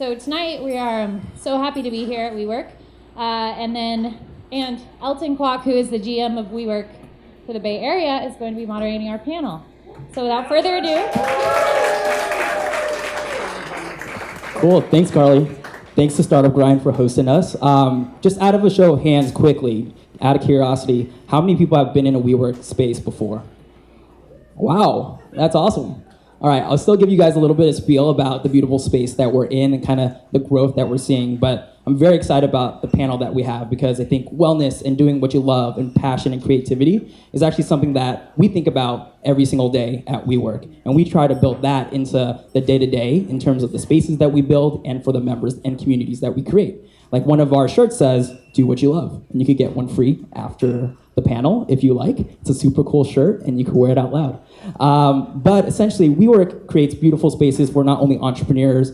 So tonight we are so happy to be here at WeWork. And Elton Kwok, who is the GM of WeWork for the Bay Area, is going to be moderating our panel. So without further ado. Cool, thanks Carly. Thanks to Startup Grind for hosting us. Just out of a show of hands quickly, out of curiosity, how many people have been in a WeWork space before? Wow, that's awesome. All right, I'll still give you guys a little bit of spiel about the beautiful space that we're in and kind of the growth that we're seeing, but I'm very excited about the panel that we have because I think wellness and doing what you love and passion and creativity is actually something that we think about every single day at WeWork. And we try to build that into the day-to-day in terms of the spaces that we build and for the members and communities that we create. Like one of our shirts says, do what you love. And you could get one free after the panel if you like. It's a super cool shirt and you can wear it out loud. But essentially, WeWork creates beautiful spaces for not only entrepreneurs,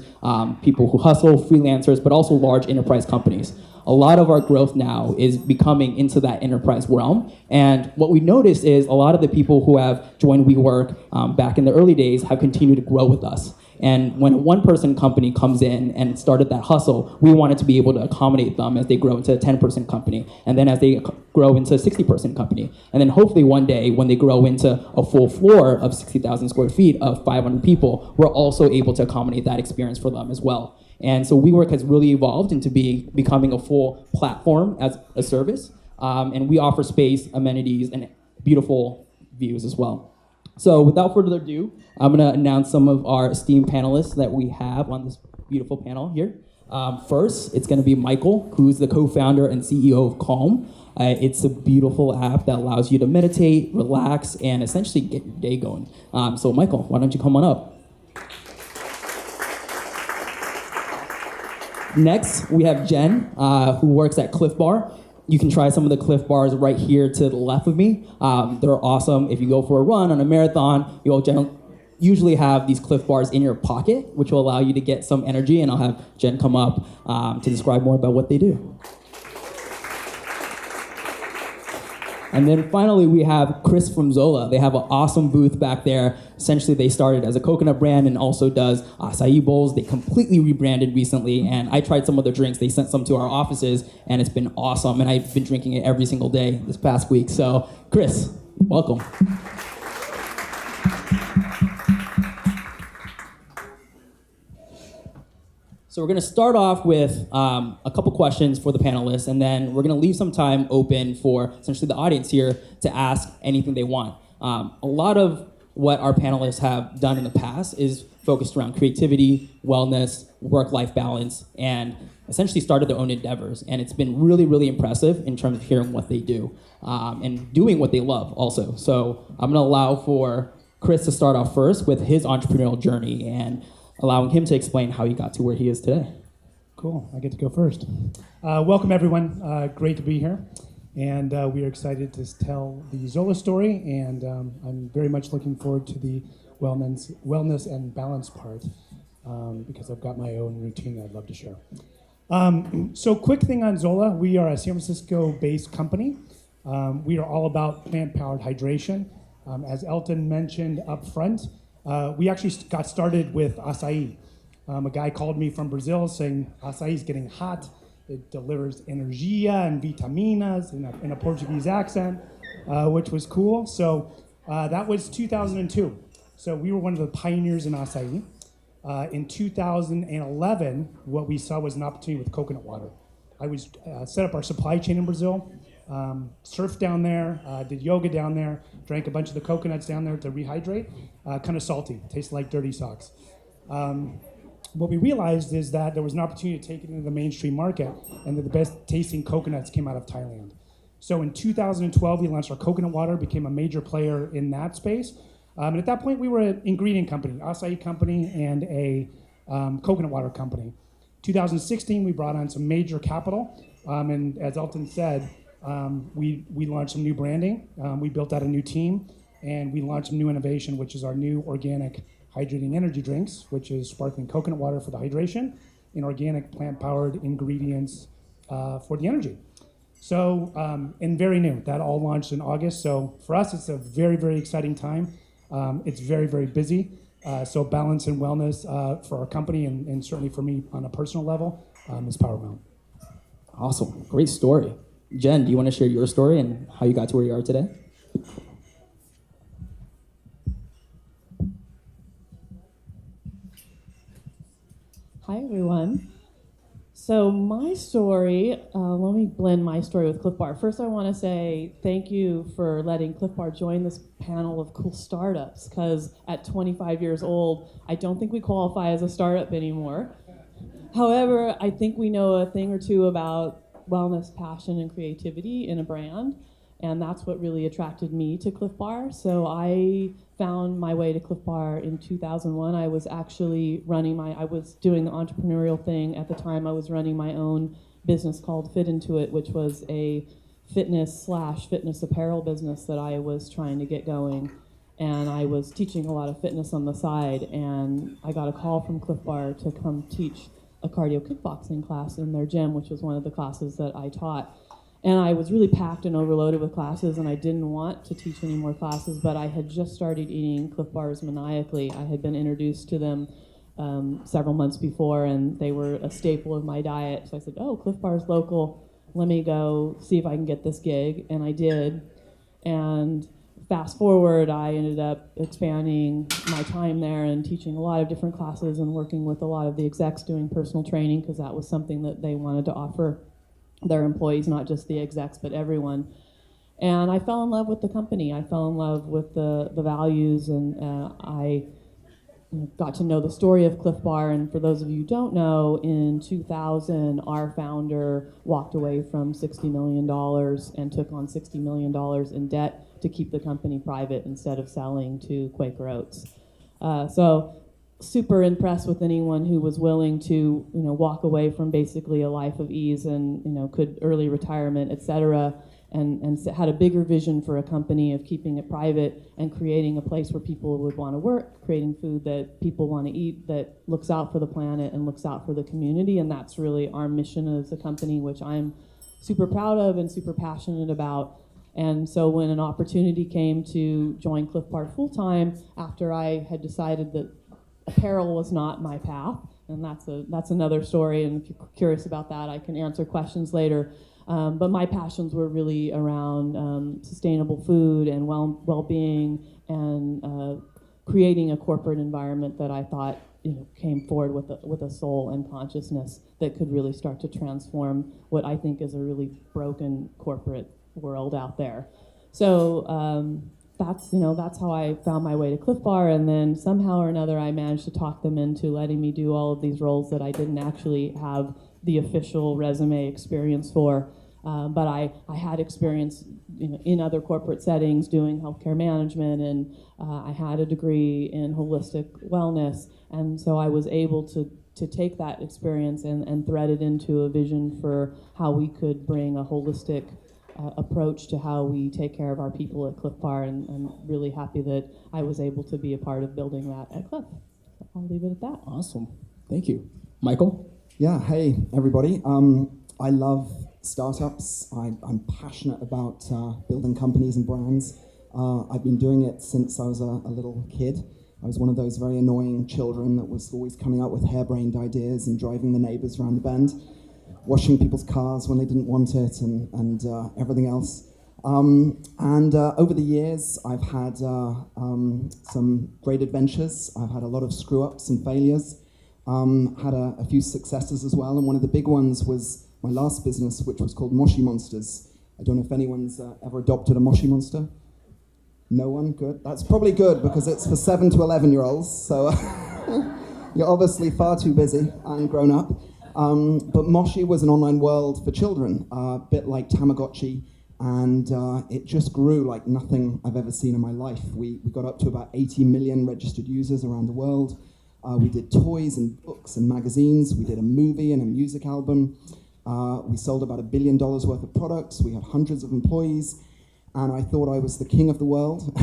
people who hustle, freelancers, but also large enterprise companies. A lot of our growth now is becoming into that enterprise realm. And what we noticed is a lot of the people who have joined WeWork back in the early days have continued to grow with us. And when a one-person company comes in and started that hustle, we wanted to be able to accommodate them as they grow into a 10-person company, and then as they grow into a 60-person company. And then hopefully one day, when they grow into a full floor of 60,000 square feet of 500 people, we're also able to accommodate that experience for them as well. And so WeWork has really evolved into becoming a full platform as a service, and we offer space, amenities, and beautiful views as well. So without further ado, I'm going to announce some of our esteemed panelists that we have on this beautiful panel here. First, it's going to be Michael, who's the co-founder and CEO of Calm. It's a beautiful app that allows you to meditate, relax, and essentially get your day going. So Michael, why don't you come on up? Next, we have Jen, who works at Cliff Bar. You can try some of the Cliff Bars right here to the left of me. They're awesome. If you go for a run on a marathon, you'll usually have these Cliff Bars in your pocket, which will allow you to get some energy, and I'll have Jen come up to describe more about what they do. And then finally, we have Chris from Zola. They have an awesome booth back there. Essentially, they started as a coconut brand and also does acai bowls. They completely rebranded recently, and I tried some of their drinks. They sent some to our offices, and it's been awesome, and I've been drinking it every single day this past week. So, Chris, welcome. So we're going to start off with a couple questions for the panelists, and then we're going to leave some time open for essentially the audience here to ask anything they want. A lot of what our panelists have done in the past is focused around creativity, wellness, work-life balance, and essentially started their own endeavors. And it's been really, really impressive in terms of hearing what they do and doing what they love also. So I'm going to allow for Chris to start off first with his entrepreneurial journey and allowing him to explain how he got to where he is today. Cool, I get to go first. Welcome everyone, great to be here. And we are excited to tell the Zola story, and I'm very much looking forward to the wellness and balance part, because I've got my own routine I'd love to share. So quick thing on Zola, we are a San Francisco-based company. We are all about plant-powered hydration. As Elton mentioned up front, we actually got started with acai. A guy called me from Brazil saying, acai is getting hot. It delivers energia and vitaminas in a Portuguese accent, which was cool. So that was 2002. So we were one of the pioneers in acai. In 2011, what we saw was an opportunity with coconut water. I was set up our supply chain in Brazil, surfed down there, did yoga down there, drank a bunch of the coconuts down there to rehydrate. Kind of salty, tasted like dirty socks. What we realized is that there was an opportunity to take it into the mainstream market, and that the best tasting coconuts came out of Thailand. So in 2012, we launched our coconut water, became a major player in that space. And at that point, we were an ingredient company, acai company, and a coconut water company. 2016, we brought on some major capital, and as Elton said, we launched some new branding, we built out a new team, and we launched some new innovation, which is our new organic hydrating energy drinks, which is sparkling coconut water for the hydration and organic plant-powered ingredients for the energy. So, and very new. That all launched in August. So for us, it's a very, very exciting time. It's very, very busy. So balance and wellness for our company and certainly for me on a personal level is paramount. Awesome. Great story. Jen, do you want to share your story and how you got to where you are today? Hi, everyone. So my story, let me blend my story with Cliff Bar. First, I want to say thank you for letting Cliff Bar join this panel of cool startups, because at 25 years old, I don't think we qualify as a startup anymore. However, I think we know a thing or two about wellness, passion, and creativity in a brand, and that's what really attracted me to Cliff Bar. So I found my way to Cliff Bar in 2001. I was actually I was doing the entrepreneurial thing at the time. I was running my own business called Fit Into It, which was a fitness apparel business that I was trying to get going. And I was teaching a lot of fitness on the side, and I got a call from Cliff Bar to come teach a cardio kickboxing class in their gym, which was one of the classes that I taught. And I was really packed and overloaded with classes, and I didn't want to teach any more classes, but I had just started eating Cliff Bars maniacally. I had been introduced to them several months before, and they were a staple of my diet. So I said, oh, Cliff Bar's local. Let me go see if I can get this gig. And I did. And fast forward, I ended up expanding my time there and teaching a lot of different classes and working with a lot of the execs doing personal training, because that was something that they wanted to offer their employees, not just the execs, but everyone. And I fell in love with the company. I fell in love with the values, and I got to know the story of Cliff Bar. And for those of you who don't know, in 2000, our founder walked away from $60 million and took on $60 million in debt to keep the company private instead of selling to Quaker Oats. So super impressed with anyone who was willing to walk away from basically a life of ease and could early retirement, et cetera, and had a bigger vision for a company of keeping it private and creating a place where people would want to work, creating food that people want to eat, that looks out for the planet and looks out for the community. And that's really our mission as a company, which I'm super proud of and super passionate about. And so when an opportunity came to join Cliff Bar full-time, after I had decided that apparel was not my path, and that's another story, and if you're curious about that, I can answer questions later. But my passions were really around sustainable food and well-being and creating a corporate environment that I thought came forward with a soul and consciousness that could really start to transform what I think is a really broken corporate world out there. So that's how I found my way to Cliff Bar, and then somehow or another I managed to talk them into letting me do all of these roles that I didn't actually have the official resume experience for. But I had experience in other corporate settings doing healthcare management, and I had a degree in holistic wellness, and so I was able to take that experience and thread it into a vision for how we could bring a holistic approach to how we take care of our people at Cliff Bar, and I'm really happy that I was able to be a part of building that at Cliff. So I'll leave it at that. Awesome. Thank you. Michael? Yeah, hey, everybody. I love startups. I'm passionate about building companies and brands. I've been doing it since I was a little kid. I was one of those very annoying children that was always coming up with harebrained ideas and driving the neighbors around the bend, washing people's cars when they didn't want it, and everything else. And over the years, I've had some great adventures. I've had a lot of screw-ups and failures. Had a few successes as well, and one of the big ones was my last business, which was called Moshi Monsters. I don't know if anyone's ever adopted a Moshi Monster. No one? Good. That's probably good, because it's for 7 to 11-year-olds, so you're obviously far too busy and grown up. But Moshi was an online world for children, a bit like Tamagotchi, and it just grew like nothing I've ever seen in my life. We got up to about 80 million registered users around the world. We did toys and books and magazines. We did a movie and a music album. We sold about $1 billion worth of products. We had hundreds of employees, and I thought I was the king of the world.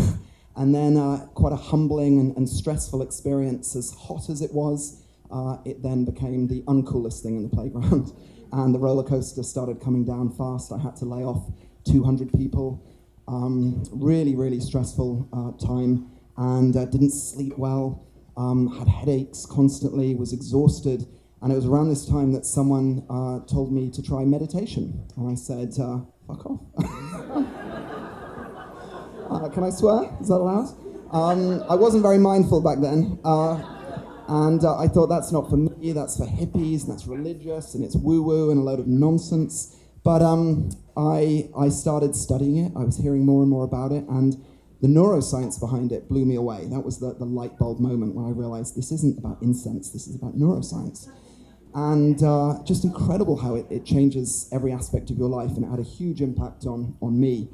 And then quite a humbling and stressful experience. As hot as it was, it then became the uncoolest thing in the playground. And the roller coaster started coming down fast. I had to lay off 200 people. Really, really stressful time. and didn't sleep well, had headaches constantly, was exhausted. And it was around this time that someone told me to try meditation. And I said, fuck off. Can I swear? Is that allowed? I wasn't very mindful back then. And I thought, that's not for me, that's for hippies, and that's religious, and it's woo-woo and a load of nonsense. But I started studying it. I was hearing more and more about it, and the neuroscience behind it blew me away. That was the light bulb moment when I realized this isn't about incense, this is about neuroscience. And just incredible how it changes every aspect of your life, and it had a huge impact on me.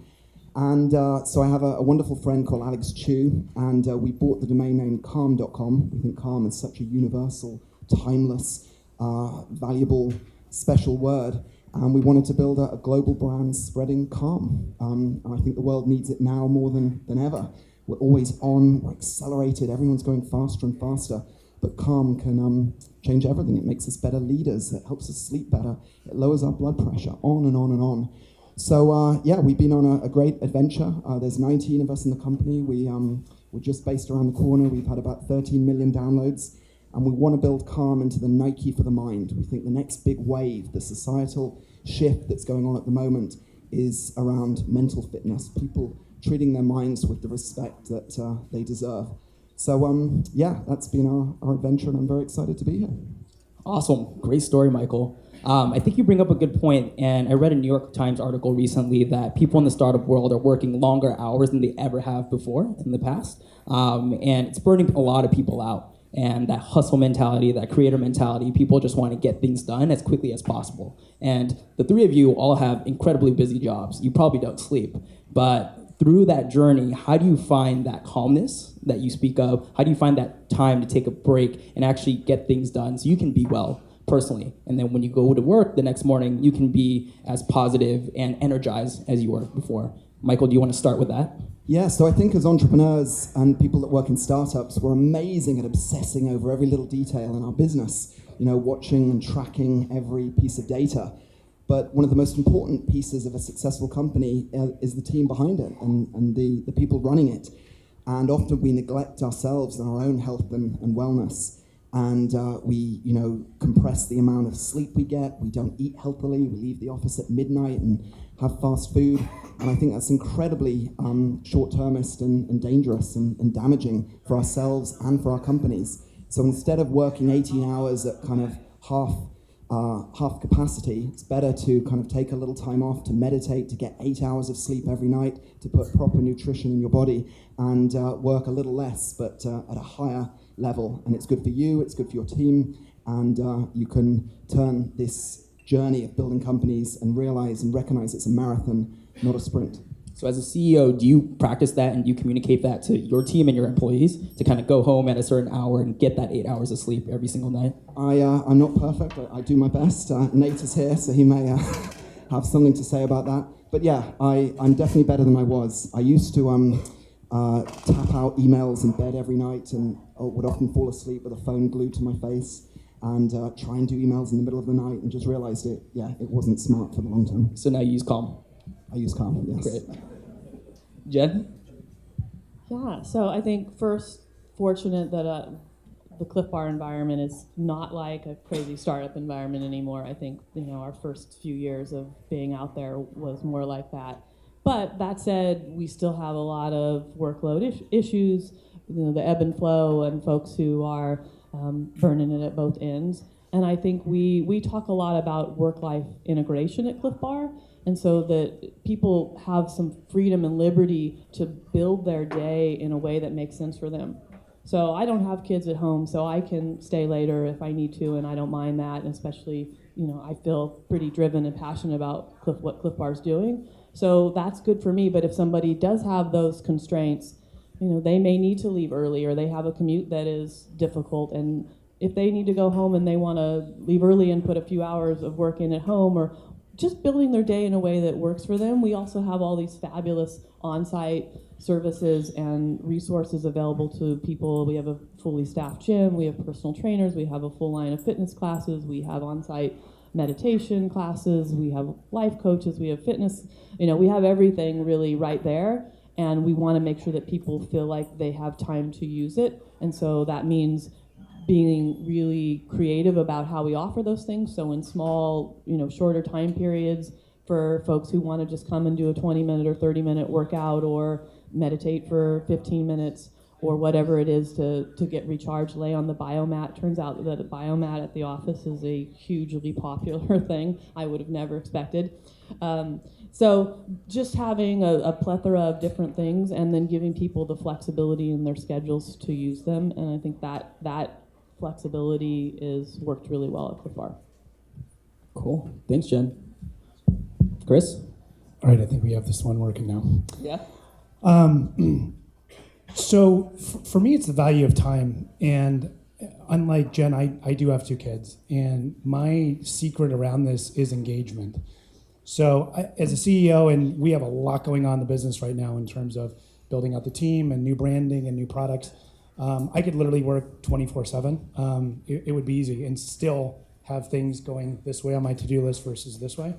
And so I have a wonderful friend called Alex Chu, and we bought the domain name calm.com. We think calm is such a universal, timeless, valuable, special word. And we wanted to build a global brand spreading calm. And I think the world needs it now more than ever. We're always on, we're accelerated, everyone's going faster and faster. But calm can change everything. It makes us better leaders, it helps us sleep better, it lowers our blood pressure, on and on and on. So yeah, we've been on a great adventure. There's 19 of us in the company. We're just based around the corner. We've had about 13 million downloads. And we want to build calm into the Nike for the mind. We think the next big wave, the societal shift that's going on at the moment, is around mental fitness, people treating their minds with the respect that they deserve. So yeah, that's been our adventure, and I'm very excited to be here. Awesome. Great story, Michael. I think you bring up a good point, and I read a New York Times article recently that people in the startup world are working longer hours than they ever have before in the past, and it's burning a lot of people out. And that hustle mentality, that creator mentality, people just want to get things done as quickly as possible. And the three of you all have incredibly busy jobs. You probably don't sleep, but through that journey, how do you find that calmness that you speak of? How do you find that time to take a break and actually get things done so you can be well personally? And then when you go to work the next morning, you can be as positive and energized as you were before. Michael, do you want to start with that? Yeah, so I think as entrepreneurs and people that work in startups, we're amazing at obsessing over every little detail in our business, you know, watching and tracking every piece of data. But one of the most important pieces of a successful company is the team behind it and the people running it. And often we neglect ourselves and our own health and wellness. And we, you know, compress the amount of sleep we get. We don't eat healthily. We leave the office at midnight and have fast food. And I think that's incredibly short-termist and dangerous and damaging for ourselves and for our companies. So instead of working 18 hours at kind of half capacity, it's better to kind of take a little time off to meditate, to get 8 hours of sleep every night, to put proper nutrition in your body, and work a little less, but at a higher level. And it's good for you, it's good for your team, and you can turn this journey of building companies and realize and recognize it's a marathon, not a sprint. So as a CEO, do you practice that and do you communicate that to your team and your employees to kind of go home at a certain hour and get that 8 hours of sleep every single night? I'm not perfect. I do my best. Nate is here, so he may have something to say about that. But yeah, I'm definitely better than I was. I used to tap out emails in bed every night and would often fall asleep with a phone glued to my face and try and do emails in the middle of the night and just realized it wasn't smart for the long term. So now you use Calm. I use Calm, yes. Great. Jen? Yeah, so I think first, fortunate that the Cliff Bar environment is not like a crazy startup environment anymore. I think, you know, our first few years of being out there was more like that. But that said, we still have a lot of workload issues, you know, the ebb and flow and folks who are burning it at both ends. And I think we talk a lot about work-life integration at Cliff Bar, and so that people have some freedom and liberty to build their day in a way that makes sense for them. So I don't have kids at home, so I can stay later if I need to, and I don't mind that, and especially, you know, I feel pretty driven and passionate about what Cliff Bar's doing. So that's good for me, but if somebody does have those constraints, you know, they may need to leave early, or they have a commute that is difficult, and if they need to go home and they want to leave early and put a few hours of work in at home, or just building their day in a way that works for them, we also have all these fabulous on-site services and resources available to people. We have a fully staffed gym, we have personal trainers, we have a full line of fitness classes, we have on-site meditation classes, we have life coaches, we have fitness, you know, we have everything really right there. and we want to make sure that people feel like they have time to use it. And so that means being really creative about how we offer those things. So in small, shorter time periods for folks who want to just come and do a 20-minute or 30-minute workout or meditate for 15 minutes or whatever it is to get recharged, lay on the biomat. Turns out that a biomat at the office is a hugely popular thing. I would have never expected. So just having a plethora of different things and then giving people the flexibility in their schedules to use them. And I think that flexibility is worked really well at Cliff Bar. Cool. Thanks, Jen. Chris? All right, I think we have this one working now. Yeah. So for me, it's the value of time. And unlike Jen, I do have 2 kids. And my secret around this is engagement. So as a CEO, and we have a lot going on in the business right now in terms of building out the team and new branding and new products, I could literally work 24/7. It would be easy and still have things going this way on my to-do list versus this way.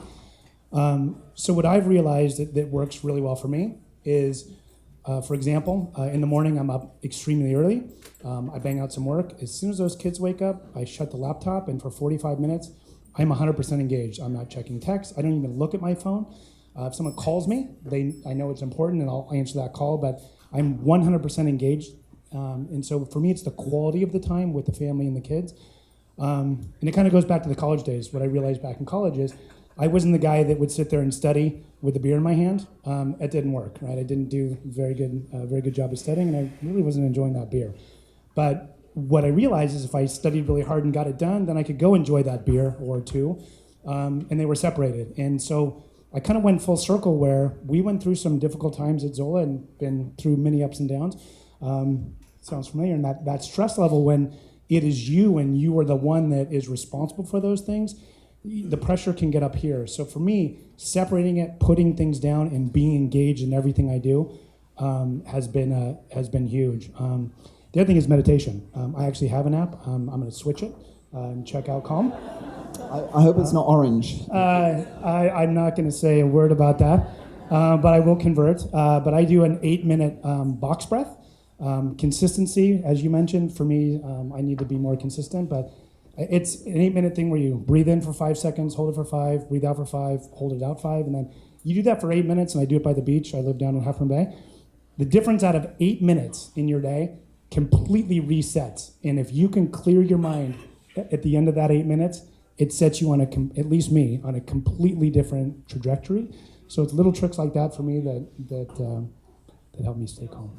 So what I've realized that works really well for me is, for example, in the morning I'm up extremely early. I bang out some work. As soon as those kids wake up, I shut the laptop, and for 45 minutes, I'm 100% engaged. I'm not checking texts. I don't even look at my phone. If someone calls me, I know it's important, and I'll answer that call, but I'm 100% engaged. And so for me, it's the quality of the time with the family and the kids. And it kind of goes back to the college days. What I realized back in college is I wasn't the guy that would sit there and study with a beer in my hand. It didn't work, right? I didn't do a very good job of studying, and I really wasn't enjoying that beer. But what I realized is if I studied really hard and got it done, then I could go enjoy that beer or 2, and they were separated. And so I kind of went full circle where we went through some difficult times at Zola and been through many ups and downs. Sounds familiar, and that stress level when it is you and you are the one that is responsible for those things, the pressure can get up here. So for me, separating it, putting things down, and being engaged in everything I do has been huge. The other thing is meditation. I actually have an app. I'm going to switch it and check out Calm. I hope it's not orange. I'm not going to say a word about that, but I will convert. But I do an 8-minute box breath. Consistency, as you mentioned, for me, I need to be more consistent, but it's an 8-minute thing where you breathe in for 5 seconds, hold it for 5, breathe out for 5, hold it out 5, and then you do that for 8 minutes, and I do it by the beach. I live down in Half Moon Bay. The difference out of 8 minutes in your day completely resets, and if you can clear your mind at the end of that 8 minutes, it sets you on at least me, on a completely different trajectory. So it's little tricks like that for me that help me stay calm.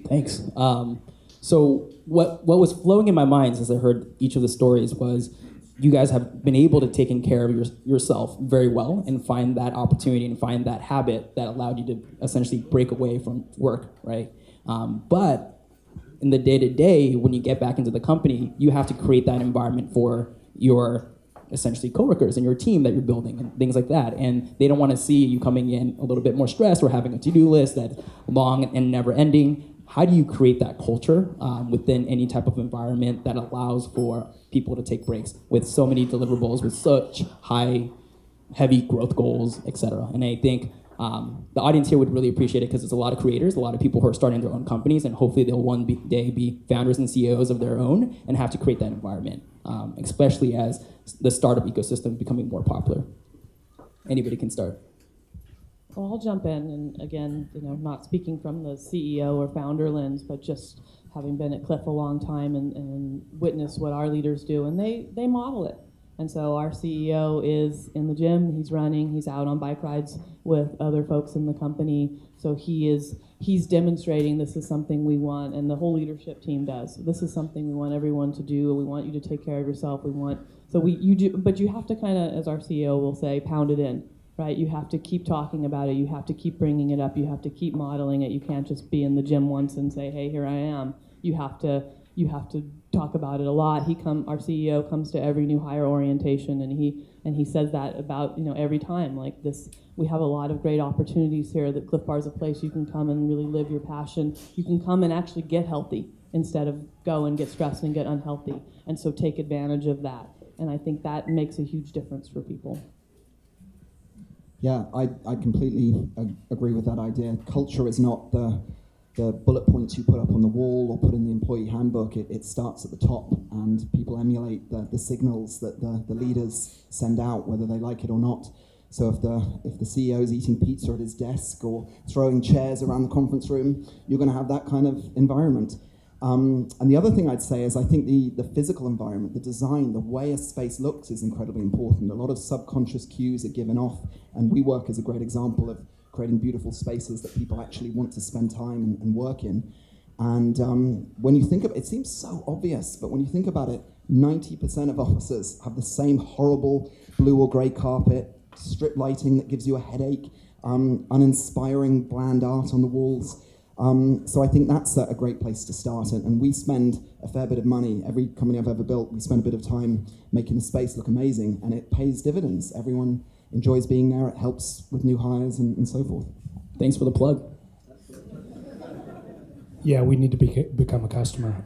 Thanks. So what was flowing in my mind as I heard each of the stories was you guys have been able to take care of yourself very well and find that opportunity and find that habit that allowed you to essentially break away from work, right? But in the day-to-day, when you get back into the company, you have to create that environment for your essentially coworkers and your team that you're building and things like that. And they don't want to see you coming in a little bit more stressed or having a to-do list that's long and never-ending. How do you create that culture within any type of environment that allows for people to take breaks with so many deliverables, with such high, heavy growth goals, et cetera? And I think the audience here would really appreciate it because there's a lot of creators, a lot of people who are starting their own companies, and hopefully they'll one day be founders and CEOs of their own and have to create that environment, especially as the startup ecosystem is becoming more popular. Anybody can start. Well, I'll jump in, and again, not speaking from the CEO or founder lens, but just having been at Cliff a long time and witnessed what our leaders do, and they model it. And so our CEO is in the gym, he's running, he's out on bike rides with other folks in the company. So he's demonstrating this is something we want, and the whole leadership team does. This is something we want everyone to do. We want you to take care of yourself. You do, but you have to kind of, as our CEO will say, pound it in. Right, you have to keep talking about it. You have to keep bringing it up. You have to keep modeling it. You can't just be in the gym once and say, "Hey, here I am." You have to talk about it a lot. Our CEO comes to every new hire orientation, and he says that about every time. Like this, we have a lot of great opportunities here. That Cliff Bar is a place you can come and really live your passion. You can come and actually get healthy instead of go and get stressed and get unhealthy. And so take advantage of that. And I think that makes a huge difference for people. Yeah, I completely agree with that idea. Culture is not the bullet points you put up on the wall or put in the employee handbook. It starts at the top, and people emulate the signals that the leaders send out, whether they like it or not. So if the CEO is eating pizza at his desk or throwing chairs around the conference room, you're going to have that kind of environment. And the other thing I'd say is I think the physical environment, the design, the way a space looks is incredibly important. A lot of subconscious cues are given off, and WeWork is a great example of creating beautiful spaces that people actually want to spend time and work in. And when you think of it, it seems so obvious, but when you think about it, 90% of offices have the same horrible blue or grey carpet, strip lighting that gives you a headache, uninspiring bland art on the walls. So I think that's a great place to start. And we spend a fair bit of money. Every company I've ever built, we spend a bit of time making the space look amazing, and it pays dividends. Everyone enjoys being there. It helps with new hires and so forth. Thanks for the plug. Yeah, we need to become a customer.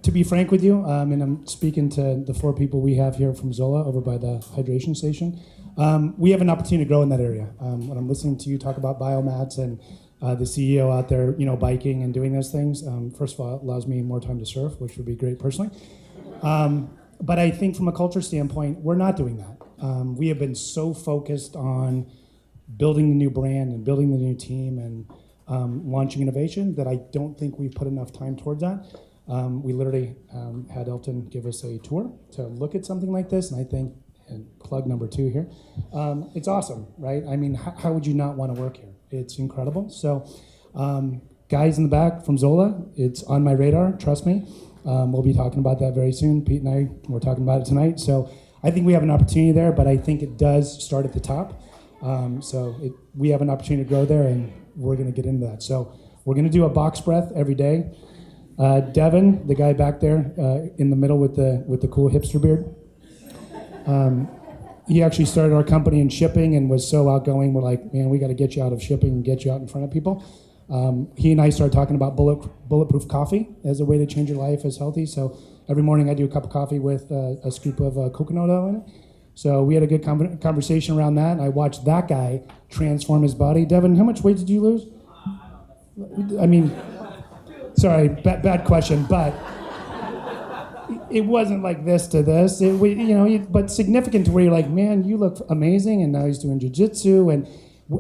To be frank with you, and I'm speaking to the 4 people we have here from Zola over by the hydration station, we have an opportunity to grow in that area. When I'm listening to you talk about biomats and the CEO out there, biking and doing those things, first of all, it allows me more time to surf, which would be great personally. But I think from a culture standpoint, we're not doing that. We have been so focused on building the new brand and building the new team and launching innovation that I don't think we've put enough time towards that. We literally had Elton give us a tour to look at something like this, and I think, and plug number 2 here, it's awesome, right? I mean, how would you not want to work here? It's incredible. So guys in the back from Zola, it's on my radar, trust me. We'll be talking about that very soon. Pete and I, we're talking about it tonight. So I think we have an opportunity there, but I think it does start at the top. We have an opportunity to grow there, and we're going to get into that. So we're going to do a box breath every day. Devin, the guy back there in the middle with the cool hipster beard, he actually started our company in shipping and was so outgoing. We're like, man, we got to get you out of shipping and get you out in front of people. He and I started talking about bulletproof coffee as a way to change your life as healthy. So every morning I do a cup of coffee with a scoop of coconut oil in it. So we had a good conversation around that. And I watched that guy transform his body. Devin, how much weight did you lose? I mean, sorry, bad question, but it wasn't like this to this. But significant to where you're like, man, you look amazing. And now he's doing jiu-jitsu. And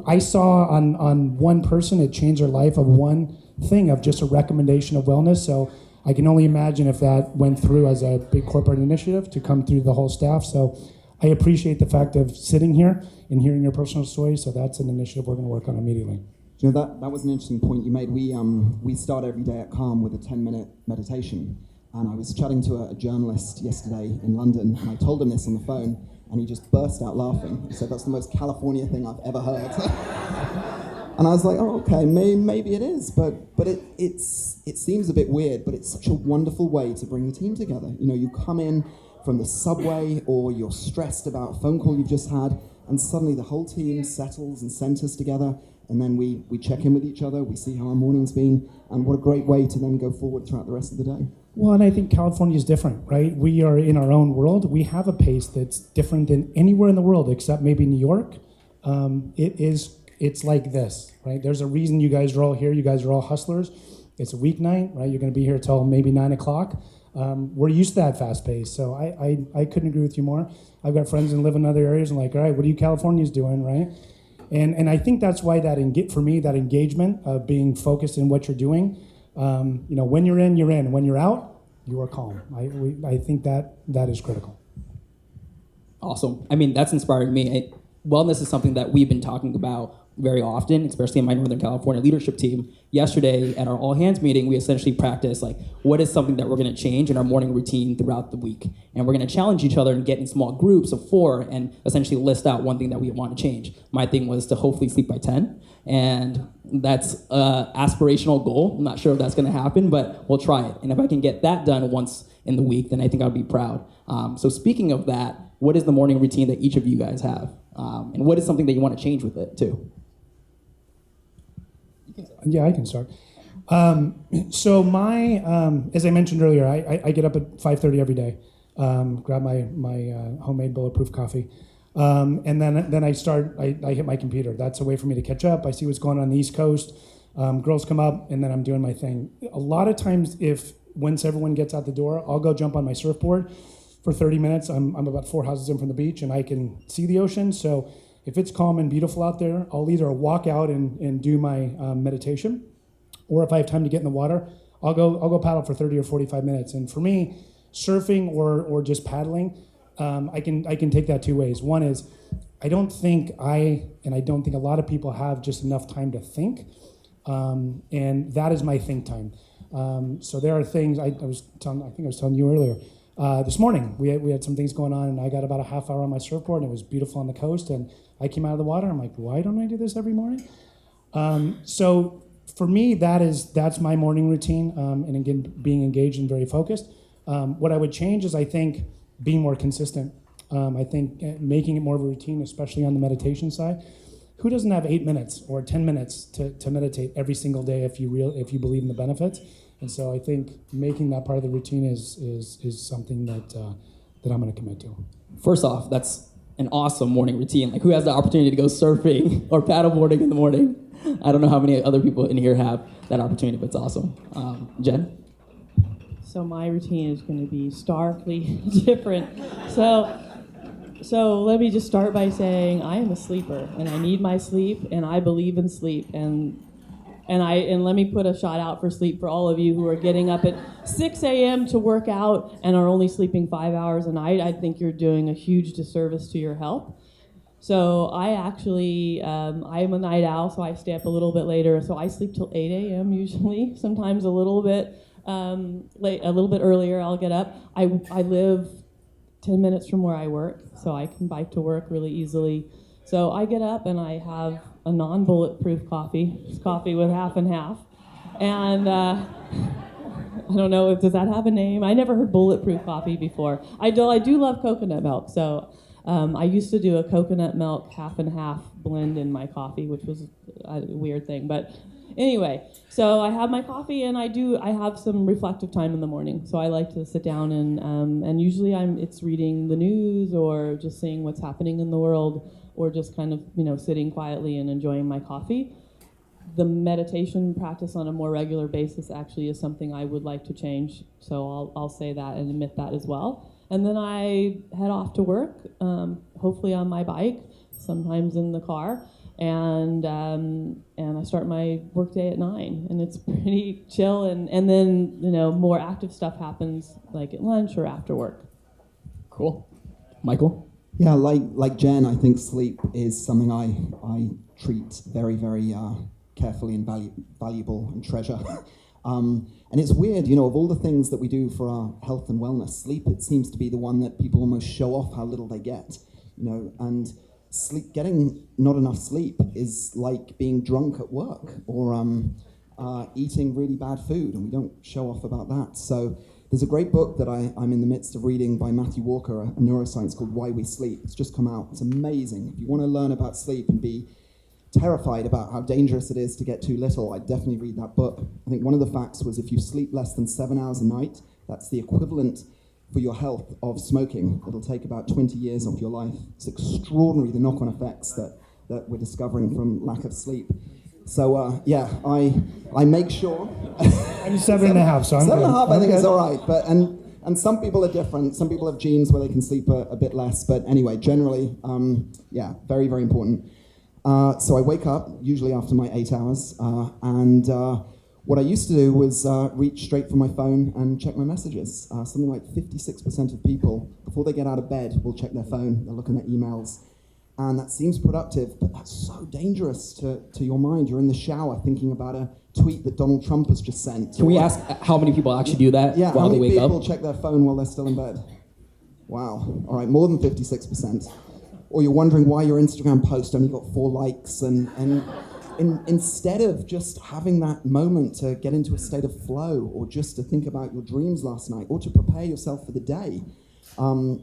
I saw on one person, it changed their life of one thing, of just a recommendation of wellness. So I can only imagine if that went through as a big corporate initiative to come through the whole staff. So I appreciate the fact of sitting here and hearing your personal story. So that's an initiative we're going to work on immediately. That was an interesting point you made. We start every day at Calm with a 10-minute meditation. And I was chatting to a journalist yesterday in London, and I told him this on the phone, and he just burst out laughing. He said, that's the most California thing I've ever heard. And I was like, oh, okay, maybe it is, but it seems a bit weird, but it's such a wonderful way to bring the team together. You come in from the subway, or you're stressed about a phone call you've just had, and suddenly the whole team settles and centers together, and then we check in with each other, we see how our morning's been, and what a great way to then go forward throughout the rest of the day. Well, and I think California is different, right? We are in our own world. We have a pace that's different than anywhere in the world, except maybe New York. It's like this, right? There's a reason you guys are all here. You guys are all hustlers. It's a weeknight, right? You're going to be here till maybe 9 o'clock. We're used to that fast pace, so I couldn't agree with you more. I've got friends that live in other areas and like, all right, what are you Californians doing, right? And I think that's why for me, that engagement of being focused in what you're doing, when you're in, you're in. And when you're out, you are calm. I think that is critical. Awesome. I mean, that's inspiring me. Wellness is something that we've been talking about very often, especially in my Northern California leadership team. Yesterday at our all hands meeting, we essentially practiced what is something that we're going to change in our morning routine throughout the week. And we're going to challenge each other and get in small groups of 4 and essentially list out one thing that we want to change. My thing was to hopefully sleep by 10. And that's an aspirational goal. I'm not sure if that's going to happen, but we'll try it. And if I can get that done once in the week, then I think I'll be proud. So speaking of that, what is the morning routine that each of you guys have? And what is something that you want to change with it too? Yeah, I can start. So my, as I mentioned earlier, I get up at 5:30 every day, grab my homemade bulletproof coffee. And then I hit my computer. That's a way for me to catch up. I see what's going on the East Coast. Girls come up, and then I'm doing my thing. A lot of times, once everyone gets out the door, I'll go jump on my surfboard for 30 minutes. I'm about 4 houses in from the beach, and I can see the ocean. So if it's calm and beautiful out there, I'll either walk out and do my meditation, or if I have time to get in the water, I'll go paddle for 30 or 45 minutes. And for me, surfing or just paddling, I can take that two ways. One is I don't think a lot of people have just enough time to think, and that is my think time. So there are things I was telling you earlier. This morning we had some things going on, and I got about a half hour on my surfboard, and it was beautiful on the coast. And I came out of the water. I'm like, why don't I do this every morning? So for me, that's my morning routine, and again, being engaged and very focused. What I would change is I think being more consistent. I think making it more of a routine, especially on the meditation side. Who doesn't have 8 minutes or 10 minutes to meditate every single day if you believe in the benefits? And so I think making that part of the routine is something that I'm going to commit to. First off, that's an awesome morning routine. Like, who has the opportunity to go surfing or paddleboarding in the morning? I don't know how many other people in here have that opportunity, but it's awesome. Jen? So my routine is going to be starkly different. So let me just start by saying I am a sleeper, and I need my sleep, and I believe in sleep, and let me put a shout out for sleep for all of you who are getting up at 6 a.m. to work out and are only sleeping 5 hours a night. I think you're doing a huge disservice to your health. So I actually, I'm a night owl, so I stay up a little bit later. So I sleep till 8 a.m. usually, sometimes a little bit late, a little bit earlier. I'll get up. I live 10 minutes from where I work, so I can bike to work really easily. So I get up and I have a non-bulletproof coffee. It's coffee with half and half. And I don't know does that have a name? I never heard bulletproof coffee before. I do love coconut milk, so I used to do a coconut milk half and half blend in my coffee, which was a weird thing. But anyway, so I have my coffee, and I have some reflective time in the morning. So I like to sit down and usually it's reading the news or just seeing what's happening in the world, or just kind of sitting quietly and enjoying my coffee. The meditation practice on a more regular basis actually is something I would like to change. So I'll say that and admit that as well. And then I head off to work, hopefully on my bike, sometimes in the car. And I start my workday at 9, and it's pretty chill. And then more active stuff happens like at lunch or after work. Cool. Michael? Yeah, like Jen, I think sleep is something I treat very, very carefully and valuable and treasure. And it's weird, of all the things that we do for our health and wellness, sleep, it seems to be the one that people almost show off how little they get, and getting not enough sleep is like being drunk at work or eating really bad food, and we don't show off about that. So there's a great book that I'm in the midst of reading by Matthew Walker, a neuroscience, called Why We Sleep. It's just come out. It's amazing. If you want to learn about sleep and be terrified about how dangerous it is to get too little, I'd definitely read that book. I think one of the facts was if you sleep less than 7 hours a night, that's the equivalent for your health of smoking. It'll take about 20 years off your life. It's extraordinary, the knock-on effects that we're discovering from lack of sleep. So I make sure. I'm 7.5, so I'm 7.5, I think good. is all right. But and some people are different. Some people have genes where they can sleep a bit less. But anyway, generally, very, very important. So I wake up, usually after my 8 hours, and what I used to do was reach straight for my phone and check my messages. Something like 56% of people, before they get out of bed, will check their phone. They'll look at their emails. And that seems productive, but that's so dangerous to your mind. You're in the shower thinking about a tweet that Donald Trump has just sent. Can we ask how many people actually do that while they wake up? How many people check their phone while they're still in bed? Wow. All right, more than 56%. Or you're wondering why your Instagram post only got 4 likes, and instead of just having that moment to get into a state of flow, or just to think about your dreams last night, or to prepare yourself for the day,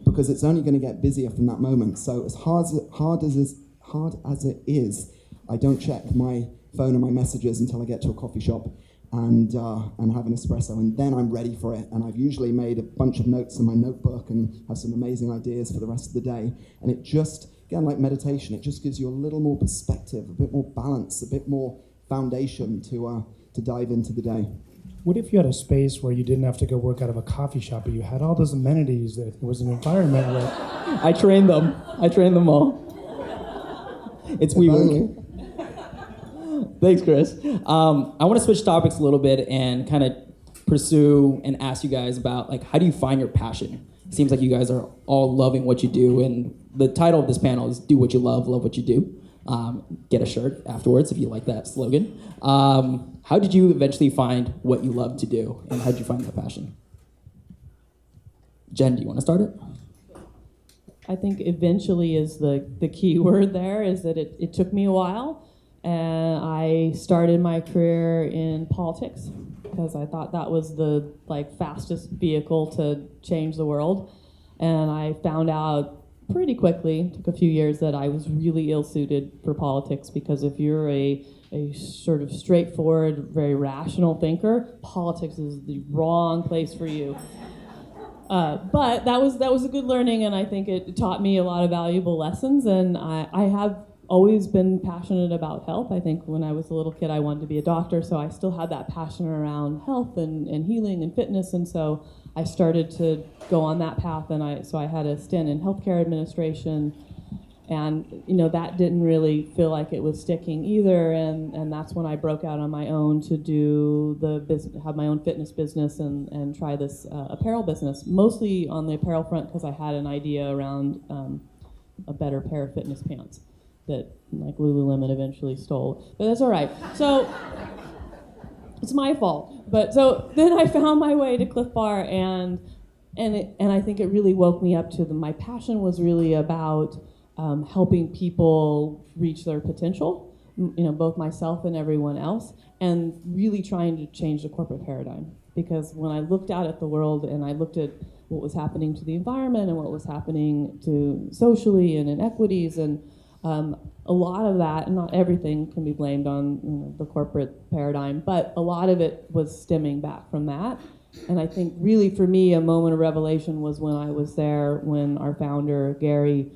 because it's only going to get busier from that moment. So as hard as it is, I don't check my phone and my messages until I get to a coffee shop and have an espresso, and then I'm ready for it. And I've usually made a bunch of notes in my notebook and have some amazing ideas for the rest of the day. And it just again, like meditation, it just gives you a little more perspective, a bit more balance, a bit more foundation to dive into the day. What if you had a space where you didn't have to go work out of a coffee shop, but you had all those amenities, that it was an environment where... I trained them. I trained them all. It's WeWork. Thanks, Chris. I want to switch topics a little bit and kind of pursue and ask you guys about, like, how do you find your passion? It seems like you guys are all loving what you do, and the title of this panel is Do What You Love, Love What You Do. Get a shirt afterwards if you like that slogan. How did you eventually find what you love to do, and how did you find that passion? Jen, do you want to start it? I think eventually is the key word there, is that it took me a while. And I started my career in politics because I thought that was the fastest vehicle to change the world. And I found out pretty quickly, took a few years, that I was really ill-suited for politics, because if you're a sort of straightforward, very rational thinker, politics is the wrong place for you. But that was a good learning, and I think it taught me a lot of valuable lessons. And I have always been passionate about health. I think when I was a little kid, I wanted to be a doctor, so I still had that passion around health and healing and fitness, and so I started to go on that path. And I had a stint in healthcare administration, and that didn't really feel like it was sticking either. And that's when I broke out on my own to do the business, have my own fitness business, and try this apparel business, mostly on the apparel front because I had an idea around a better pair of fitness pants that Lululemon eventually stole, but that's all right. So it's my fault. But so then I found my way to Cliff Bar, and I think it really woke me up to my passion was really about helping people reach their potential, both myself and everyone else, and really trying to change the corporate paradigm. Because when I looked out at the world and I looked at what was happening to the environment and what was happening to socially and inequities, and a lot of that, and not everything can be blamed on the corporate paradigm, but a lot of it was stemming back from that. And I think really for me, a moment of revelation was when I was there, when our founder, Gary,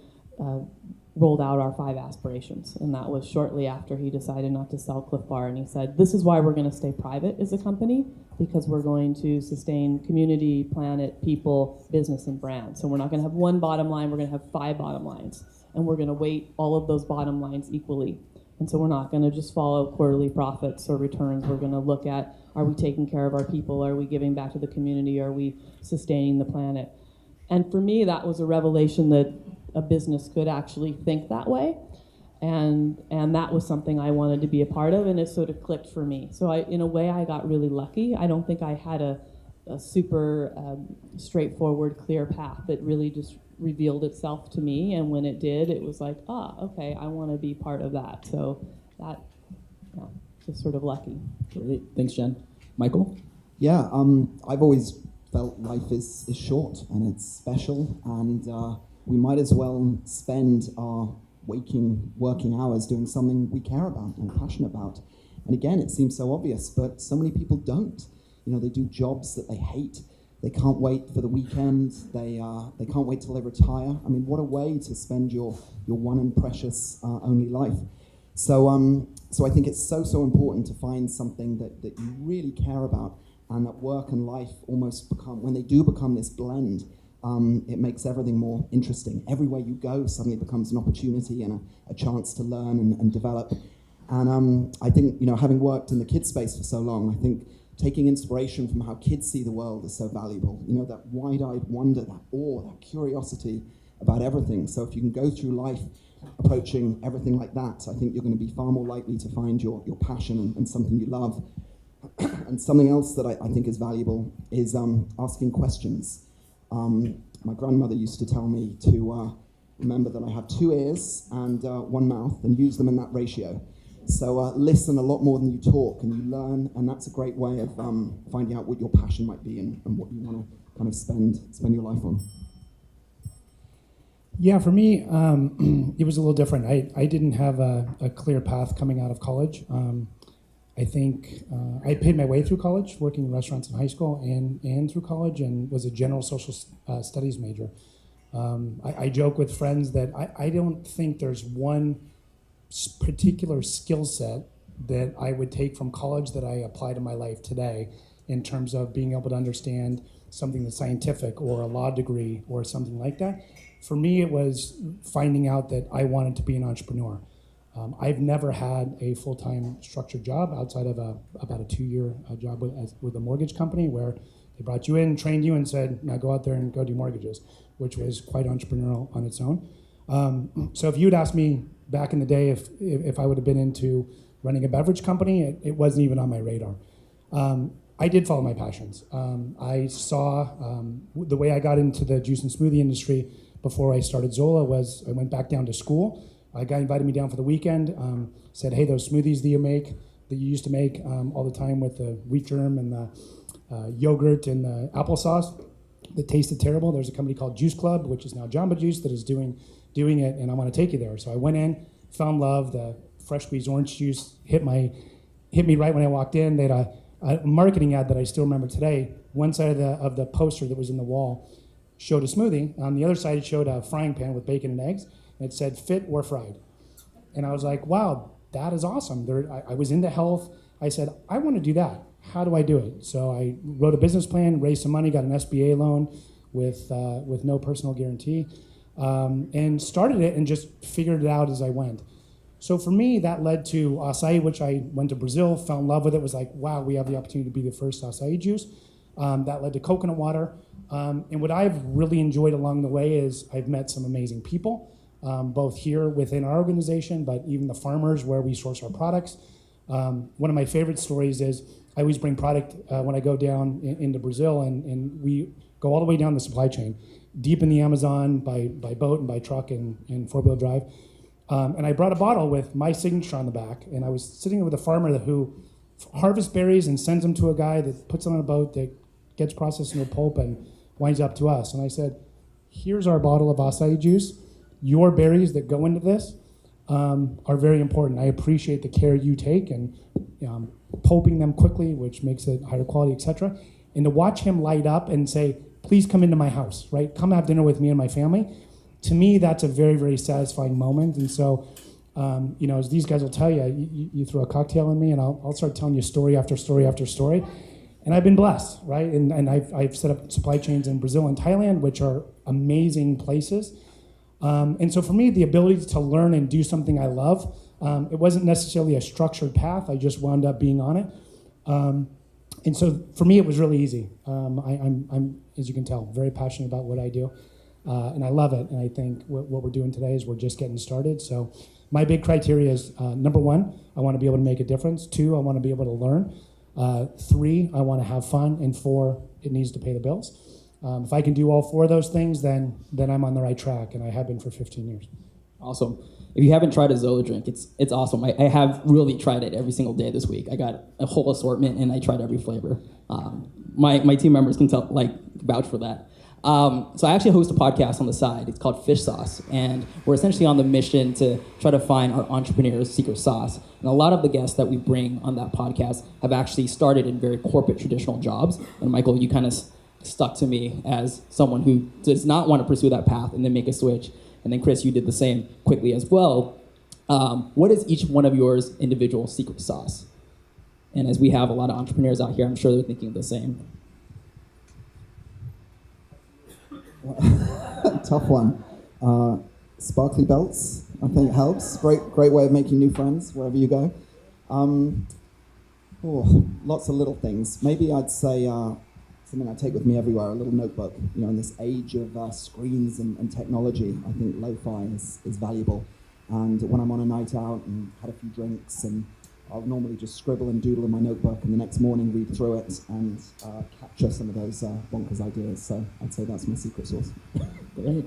rolled out our 5 aspirations. And that was shortly after he decided not to sell Cliff Bar. And he said, this is why we're going to stay private as a company, because we're going to sustain community, planet, people, business, and brand. So we're not going to have one bottom line, we're going to have 5 bottom lines. And we're going to weight all of those bottom lines equally. And so we're not going to just follow quarterly profits or returns. We're going to look at, are we taking care of our people? Are we giving back to the community? Are we sustaining the planet? And for me, that was a revelation that a business could actually think that way. And that was something I wanted to be a part of, and it sort of clicked for me. So in a way, I got really lucky. I don't think I had a super straightforward, clear path that really just revealed itself to me, and when it did, it was like, okay, I want to be part of that. So that, just sort of lucky. Great, thanks, Jen. Michael? Yeah, I've always felt life is short and it's special, and we might as well spend our working hours doing something we care about and passionate about. And again, it seems so obvious, but so many people don't. They do jobs that they hate. They can't wait for the weekend. They can't wait till they retire. I mean, what a way to spend your one and precious only life. So I think it's so important to find something that you really care about, and that work and life almost when they do become this blend, it makes everything more interesting. Everywhere you go suddenly becomes an opportunity and a chance to learn and develop. And I think, having worked in the kids space for so long, I think taking inspiration from how kids see the world is so valuable. That wide-eyed wonder, that awe, that curiosity about everything. So if you can go through life approaching everything like that, I think you're going to be far more likely to find your passion and something you love. And something else that I think is valuable is asking questions. My grandmother used to tell me to remember that I have 2 ears and 1 mouth, and use them in that ratio. So listen a lot more than you talk, and you learn, and that's a great way of finding out what your passion might be and what you want to kind of spend your life on. Yeah, for me, it was a little different. I didn't have a clear path coming out of college. I think I paid my way through college, working in restaurants in high school and through college, and was a general social studies major. I joke with friends that I don't think there's one particular skill set that I would take from college that I apply to my life today in terms of being able to understand something that's scientific or a law degree or something like that. For me, it was finding out that I wanted to be an entrepreneur. I've never had a full-time structured job outside of about a 2-year job with a mortgage company where they brought you in, trained you, and said, now go out there and go do mortgages, which was quite entrepreneurial on its own. So if you'd asked me back in the day if I would have been into running a beverage company, it wasn't even on my radar. I did follow my passions. I saw the way I got into the juice and smoothie industry before I started Zola was I went back down to school. A guy invited me down for the weekend, said, hey, those smoothies that you used to make all the time with the wheat germ and the yogurt and the applesauce that tasted terrible. There's a company called Juice Club, which is now Jamba Juice, that is doing it, and I want to take you there. So I went in, fell in love. The fresh squeezed orange juice hit me right when I walked in. They had a marketing ad that I still remember today. One side of the poster that was in the wall showed a smoothie. On the other side, it showed a frying pan with bacon and eggs, and it said fit or fried. And I was like, wow, that is awesome. I was into health. I said, I want to do that. How do I do it? So I wrote a business plan, raised some money, got an SBA loan with no personal guarantee, and started it and just figured it out as I went. So for me, that led to acai, which I went to Brazil, fell in love with it, was like, wow, we have the opportunity to be the first acai juice. That led to coconut water. And what I've really enjoyed along the way is I've met some amazing people, both here within our organization, but even the farmers where we source our products. One of my favorite stories is I always bring product when I go down into Brazil, and we go all the way down the supply chain, deep in the Amazon by boat and by truck and four-wheel drive. And I brought a bottle with my signature on the back, and I was sitting with a farmer who harvests berries and sends them to a guy that puts them on a boat that gets processed into a pulp and winds up to us. And I said, here's our bottle of acai juice. Your berries that go into this are very important. I appreciate the care you take and pulping them quickly, which makes it higher quality, etc. And to watch him light up and say, please come into my house, right? Come have dinner with me and my family. To me, that's a very, very satisfying moment. And so, as these guys will tell you, you throw a cocktail in me and I'll start telling you story after story after story. And I've been blessed, right? And I've set up supply chains in Brazil and Thailand, which are amazing places. And so for me, the ability to learn and do something I love, it wasn't necessarily a structured path. I just wound up being on it. And so for me, it was really easy. I'm, as you can tell, very passionate about what I do. And I love it. And I think what we're doing today is we're just getting started. So my big criteria is, number one, I want to be able to make a difference. 2, I want to be able to learn. 3, I want to have fun. And 4, it needs to pay the bills. If I can do all 4 of those things, then I'm on the right track, and I have been for 15 years. Awesome. If you haven't tried a Zola drink, it's awesome. I have really tried it every single day this week. I got a whole assortment, and I tried every flavor. My team members can vouch for that. So I actually host a podcast on the side. It's called Fish Sauce, and we're essentially on the mission to try to find our entrepreneur's secret sauce. And a lot of the guests that we bring on that podcast have actually started in very corporate traditional jobs. And Michael, you kind of stuck to me as someone who does not want to pursue that path and then make a switch. And then Chris, you did the same quickly as well. What is each one of yours individual secret sauce? And as we have a lot of entrepreneurs out here, I'm sure they're thinking the same. Tough one. Sparkly belts, I think helps. Great way of making new friends wherever you go. Lots of little things. Maybe I'd say something I take with me everywhere, a little notebook. In this age of screens and technology, I think lo-fi is valuable. And when I'm on a night out and had a few drinks, and I'll normally just scribble and doodle in my notebook, and the next morning read through it and capture some of those bonkers ideas. So I'd say that's my secret sauce. Great.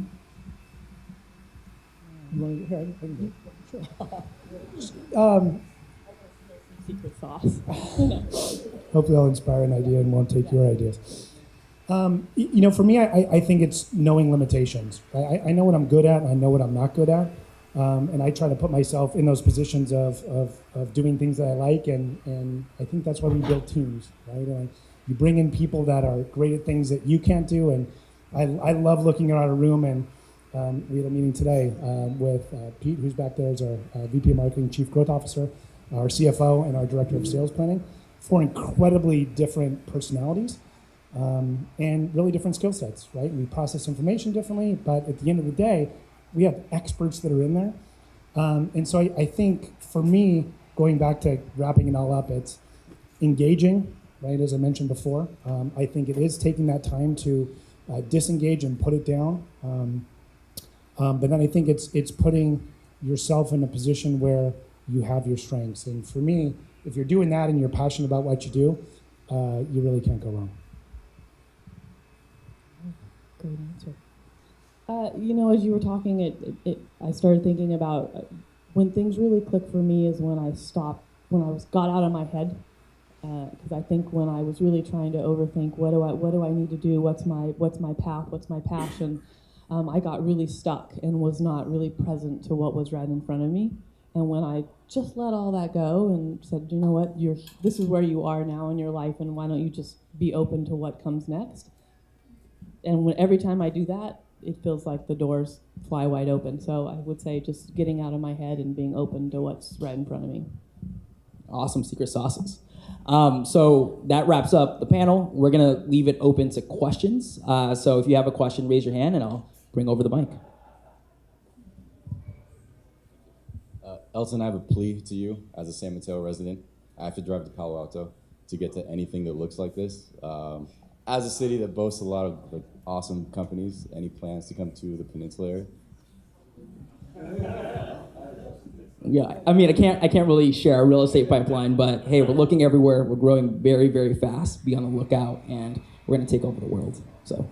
Secret sauce. Hopefully I'll inspire an idea and won't take your ideas. For me, I think it's knowing limitations. I know what I'm good at and I know what I'm not good at. And I try to put myself in those positions of doing things that I like, and I think that's why we build teams, right? And you bring in people that are great at things that you can't do, and I love looking around a room and We had a meeting today with Pete, who's back there, is our VP of Marketing, Chief Growth Officer, our CFO, and our Director of Sales Planning. 4 incredibly different personalities and really different skill sets, right? We process information differently, but at the end of the day, we have experts that are in there. And so I think for me, going back to wrapping it all up, it's engaging, right? As I mentioned before, I think it is taking that time to disengage and put it down. But then I think it's putting yourself in a position where you have your strengths. And for me, if you're doing that and you're passionate about what you do, you really can't go wrong. Great answer. As you were talking, I started thinking about when things really click for me is when I got out of my head. Because I think when I was really trying to overthink, what do I need to do? What's my path? What's my passion? I got really stuck and was not really present to what was right in front of me. And when I just let all that go and said, you know what, this is where you are now in your life, and why don't you just be open to what comes next? And every time I do that, it feels like the doors fly wide open. So I would say just getting out of my head and being open to what's right in front of me. Awesome secret sauces. So that wraps up the panel. We're going to leave it open to questions. So if you have a question, raise your hand and I'll bring over the mic. Elton, I have a plea to you as a San Mateo resident. I have to drive to Palo Alto to get to anything that looks like this. As a city that boasts a lot of awesome companies, any plans to come to the Peninsula area? Yeah, I mean, I can't really share a real estate pipeline, but hey, we're looking everywhere. We're growing very, very fast. Be on the lookout, and we're going to take over the world. So,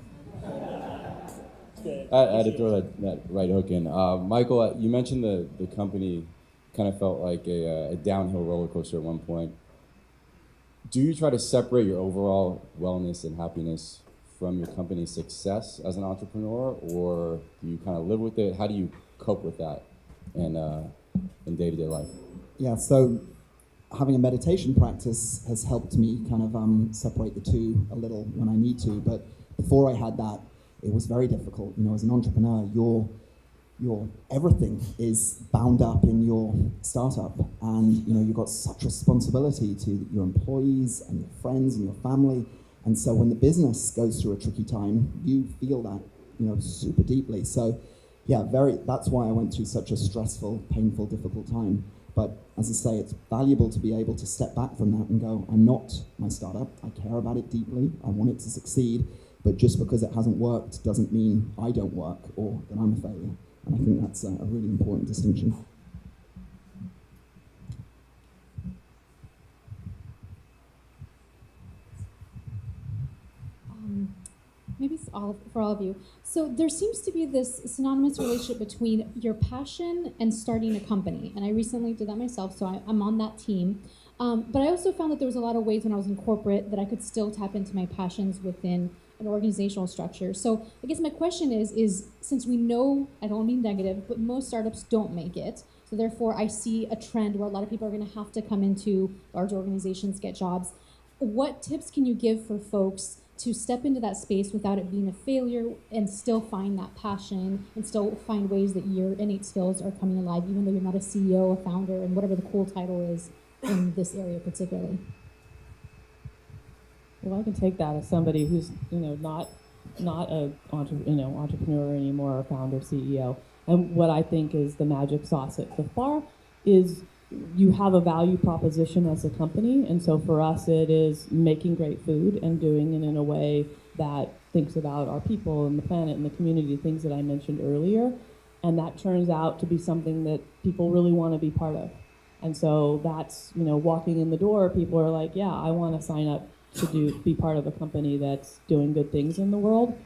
I had to throw that right hook in. Michael, you mentioned the company kind of felt like a downhill roller coaster at one point. Do you try to separate your overall wellness and happiness from your company's success as an entrepreneur, or do you kind of live with it? How do you cope with that in day-to-day life? Yeah, so having a meditation practice has helped me kind of separate the two a little when I need to. But before I had that, it was very difficult. As an entrepreneur, your everything is bound up in your startup, and you've got such responsibility to your employees and your friends and your family. And so when the business goes through a tricky time, you feel that super deeply. So yeah, that's why I went through such a stressful, painful, difficult time. But as I say, it's valuable to be able to step back from that and go, I'm not my startup. I care about it deeply. I want it to succeed. But just because it hasn't worked doesn't mean I don't work or that I'm a failure. And I think that's a really important distinction. Maybe it's for all of you. So there seems to be this synonymous relationship between your passion and starting a company. And I recently did that myself, so I'm on that team. But I also found that there was a lot of ways when I was in corporate that I could still tap into my passions within an organizational structure. So I guess my question is since we know, I don't mean negative, but most startups don't make it. So therefore I see a trend where a lot of people are going to have to come into large organizations, get jobs. What tips can you give for folks to step into that space without it being a failure and still find that passion and still find ways that your innate skills are coming alive, even though you're not a CEO, a founder, and whatever the cool title is in this area particularly? Well, I can take that as somebody who's not a entrepreneur anymore, or founder, CEO. And what I think is the magic sauce at Cliff Bar is you have a value proposition as a company, and so for us it is making great food and doing it in a way that thinks about our people and the planet and the community, things that I mentioned earlier, and that turns out to be something that people really want to be part of. And so that's, walking in the door, people are like, yeah, I want to sign up to be part of a company that's doing good things in the world.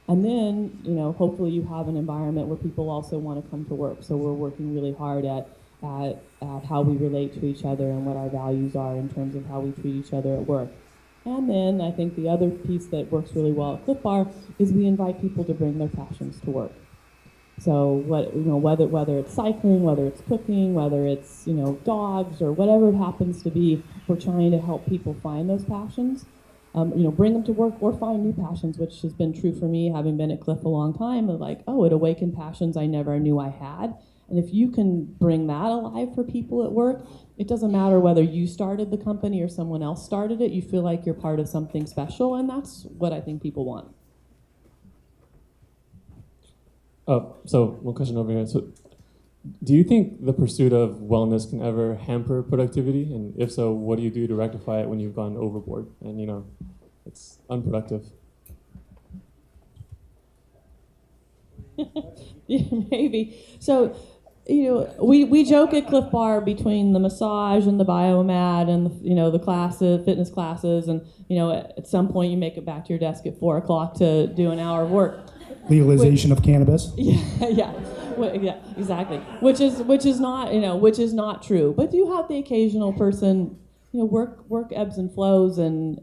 And then, hopefully you have an environment where people also want to come to work. So we're working really hard at how we relate to each other and what our values are in terms of how we treat each other at work. And then I think the other piece that works really well at Cliff Bar is we invite people to bring their passions to work. So whether it's cycling, whether it's cooking, whether it's dogs or whatever it happens to be, we're trying to help people find those passions. bring them to work or find new passions, which has been true for me, having been at Cliff a long time. Like, oh, it awakened passions I never knew I had. And if you can bring that alive for people at work, it doesn't matter whether you started the company or someone else started it. You feel like you're part of something special, and that's what I think people want. So one question over here. So, do you think the pursuit of wellness can ever hamper productivity? And if so, what do you do to rectify it when you've gone overboard and, it's unproductive? Yeah, maybe. So, we joke at Cliff Bar between the massage and the biomat and, the classes, fitness classes, and, at some point you make it back to your desk at 4 o'clock to do an hour of work. Legalization of cannabis. Yeah, exactly. Which is not true. But you have the occasional person, work ebbs and flows, and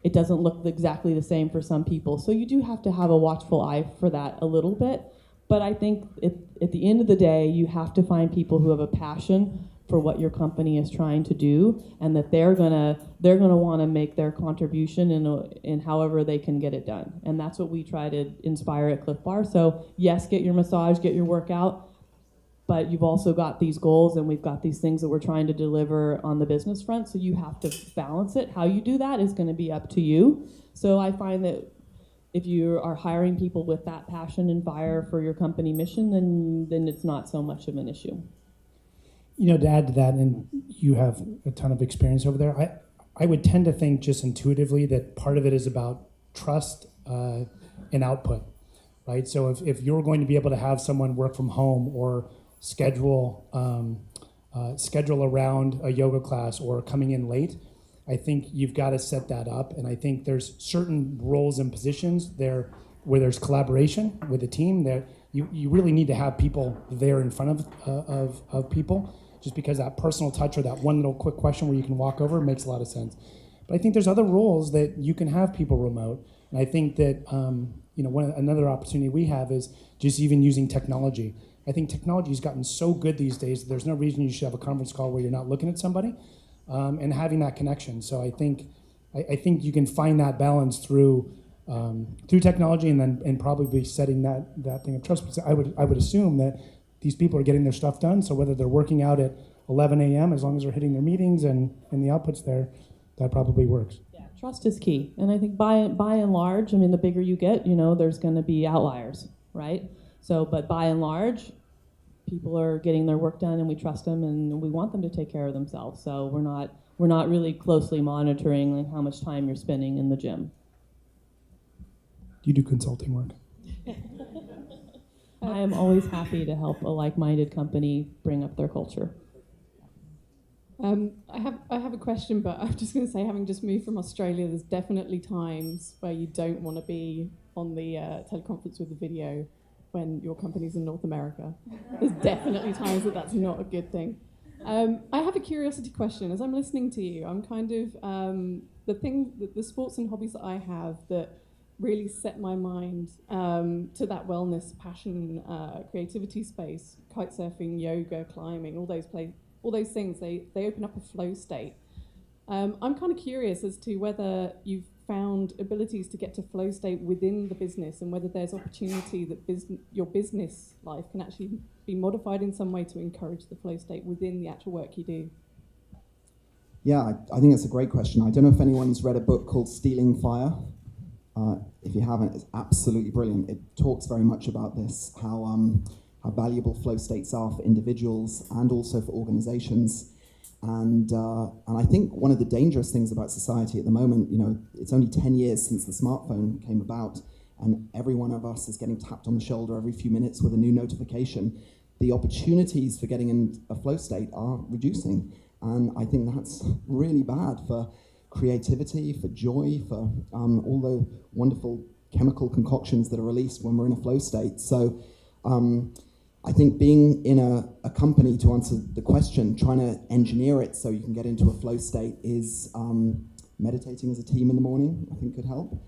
it doesn't look exactly the same for some people. So you do have to have a watchful eye for that a little bit. But I think at the end of the day, you have to find people who have a passion for what your company is trying to do, and that they're gonna want to make their contribution in however they can get it done. And that's what we try to inspire at Cliff Bar. So yes, get your massage, get your workout, but you've also got these goals, and we've got these things that we're trying to deliver on the business front. So you have to balance it. How you do that is going to be up to you. So I find that if you are hiring people with that passion and fire for your company mission, then it's not so much of an issue. To add to that, and you have a ton of experience over there, I would tend to think just intuitively that part of it is about trust and output, right? So if you're going to be able to have someone work from home or schedule around a yoga class or coming in late, I think you've got to set that up. And I think there's certain roles and positions there where there's collaboration with the team. That you really need to have people there in front of people, just because that personal touch or that one little quick question where you can walk over makes a lot of sense. But I think there's other roles that you can have people remote. And I think that another opportunity we have is just even using technology. I think technology has gotten so good these days that there's no reason you should have a conference call where you're not looking at somebody and having that connection. So I think you can find that balance through technology and probably setting that thing of trust. Because I would assume that these people are getting their stuff done. So whether they're working out at 11 a.m., as long as they're hitting their meetings and the outputs there, that probably works. Yeah, trust is key. And I think by and large, the bigger you get, there's going to be outliers, right? So, but by and large, people are getting their work done, and we trust them, and we want them to take care of themselves. So we're not really closely monitoring how much time you're spending in the gym. You do consulting work. I am always happy to help a like-minded company bring up their culture. I have a question, but I'm just going to say, having just moved from Australia, there's definitely times where you don't want to be on the teleconference with the video when your company's in North America. There's definitely times that that's not a good thing. I have a curiosity question. As I'm listening to you, I'm kind of the sports and hobbies that I have that really set my mind to that wellness, passion, creativity space, kite surfing, yoga, climbing, all those things, they open up a flow state. I'm kind of curious as to whether you've found abilities to get to flow state within the business, and whether there's opportunity that your business life can actually be modified in some way to encourage the flow state within the actual work you do. Yeah, I think that's a great question. I don't know if anyone's read a book called Stealing Fire. If you haven't, it's absolutely brilliant. It talks very much about this, how valuable flow states are for individuals and also for organizations. And I think one of the dangerous things about society at the moment, it's only 10 years since the smartphone came about, and every one of us is getting tapped on the shoulder every few minutes with a new notification. The opportunities for getting in a flow state are reducing, and I think that's really bad for creativity, for joy, for all the wonderful chemical concoctions that are released when we're in a flow state. So I think being in a company, to answer the question, trying to engineer it so you can get into a flow state is meditating as a team in the morning, I think could help.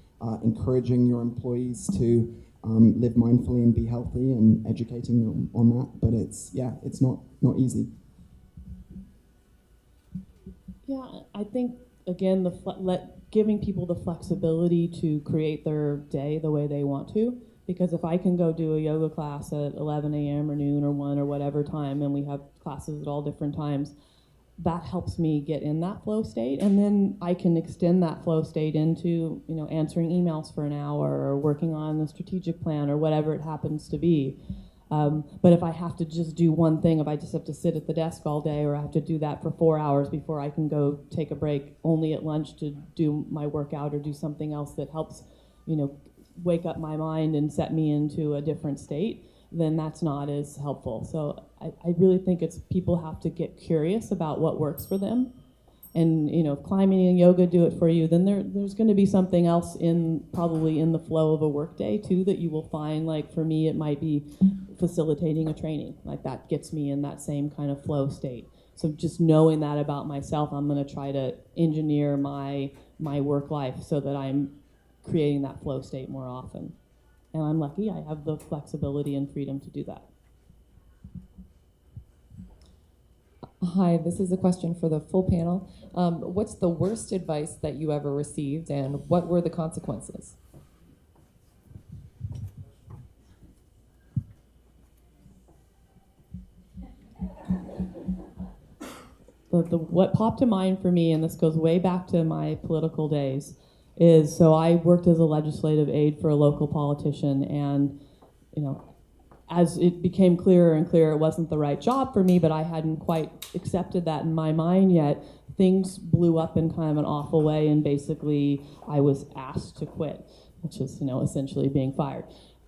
Encouraging your employees to live mindfully and be healthy, and educating them on that. But it's not easy. Yeah, I think, again, giving people the flexibility to create their day the way they want to. Because if I can go do a yoga class at 11 a.m. or noon or 1 or whatever time, and we have classes at all different times, that helps me get in that flow state. And then I can extend that flow state into, answering emails for an hour or working on a strategic plan or whatever it happens to be. But if I have to just do one thing, if I just have to sit at the desk all day, or I have to do that for 4 hours before I can go take a break only at lunch to do my workout or do something else that helps, wake up my mind and set me into a different state, then that's not as helpful. So I really think it's people have to get curious about what works for them. And if climbing and yoga do it for you, then there's going to be something else probably in the flow of a workday too that you will find. Like for me, it might be facilitating a training. Like that gets me in that same kind of flow state. So just knowing that about myself, I'm going to try to engineer my work life so that I'm creating that flow state more often. And I'm lucky I have the flexibility and freedom to do that. Hi, this is a question for the full panel. What's the worst advice that you ever received, and what were the consequences? What popped to mind for me, and this goes way back to my political days, is so I worked as a legislative aide for a local politician, and as it became clearer and clearer, it wasn't the right job for me, but I hadn't quite accepted that in my mind yet. Things blew up in kind of an awful way, and basically I was asked to quit, which is essentially being fired.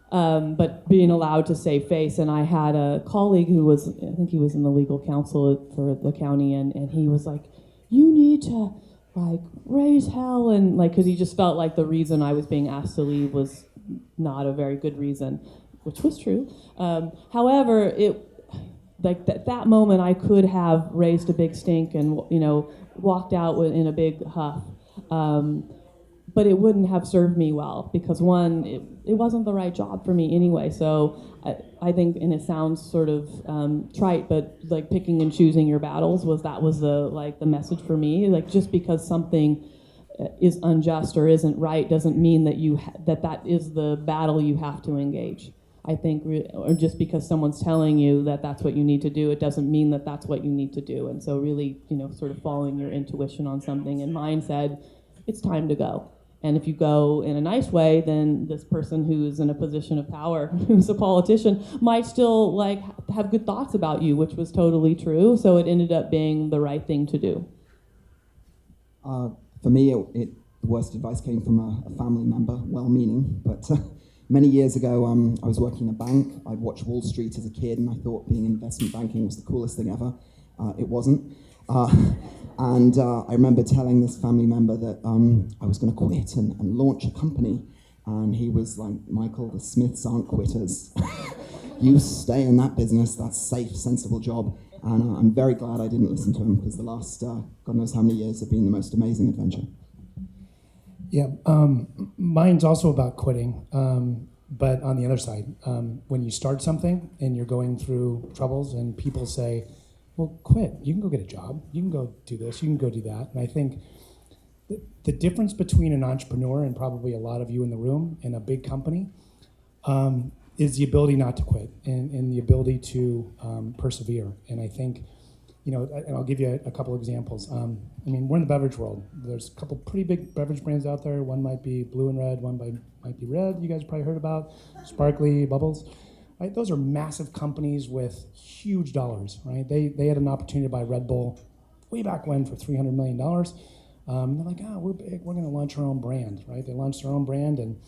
But being allowed to save face, and I had a colleague who was, I think he was in the legal counsel for the county, and he was like, you need to raise hell, and because he just felt like the reason I was being asked to leave was not a very good reason, which was true. However, that moment I could have raised a big stink and walked out in a big huff, but it wouldn't have served me well because one, it wasn't the right job for me anyway. So I think, and it sounds sort of trite, but picking and choosing your battles was the message for me. Just because something is unjust or isn't right doesn't mean that that is the battle you have to engage. I think, or just because someone's telling you that that's what you need to do, it doesn't mean that that's what you need to do. And so really, sort of following your intuition on something. And mine said, it's time to go. And if you go in a nice way, then this person who's in a position of power, who's a politician, might still have good thoughts about you, which was totally true. So it ended up being the right thing to do. For me, the worst advice came from a family member, well-meaning, but many years ago, I was working in a bank. I'd watched Wall Street as a kid, and I thought being in investment banking was the coolest thing ever. It wasn't. And I remember telling this family member that I was going to quit and launch a company. And he was like, Michael, the Smiths aren't quitters. You stay in that business. That's a safe, sensible job. And I'm very glad I didn't listen to him, because the last, God knows how many years have been the most amazing adventure. Yeah, mine's also about quitting, but on the other side, when you start something and you're going through troubles and people say, well, quit, you can go get a job, you can go do this, you can go do that. And I think the difference between an entrepreneur and probably a lot of you in the room and a big company is the ability not to quit and the ability to persevere. And I think, and I'll give you a couple examples. We're in the beverage world. There's a couple pretty big beverage brands out there. One might be blue and red, one might be red, you guys probably heard about, Sparkly, Bubbles. Right? Those are massive companies with huge dollars, right? They had an opportunity to buy Red Bull way back when for $300 million. They're like, we're big, we're gonna launch our own brand, right? They launched their own brand, and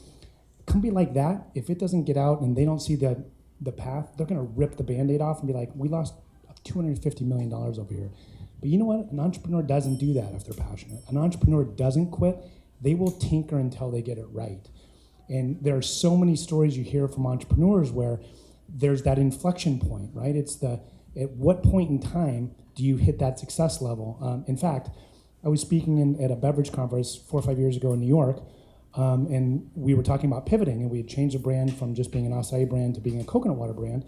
a company like that, if it doesn't get out and they don't see the path, they're gonna rip the Band-Aid off and be like, we lost $250 million over here. But you know what? An entrepreneur doesn't do that if they're passionate. An entrepreneur doesn't quit. They will tinker until they get it right. And there are so many stories you hear from entrepreneurs where there's that inflection point, right? It's at what point in time do you hit that success level? In fact, I was speaking at a beverage conference 4 or 5 years ago in New York, and we were talking about pivoting, and we had changed the brand from just being an acai brand to being a coconut water brand.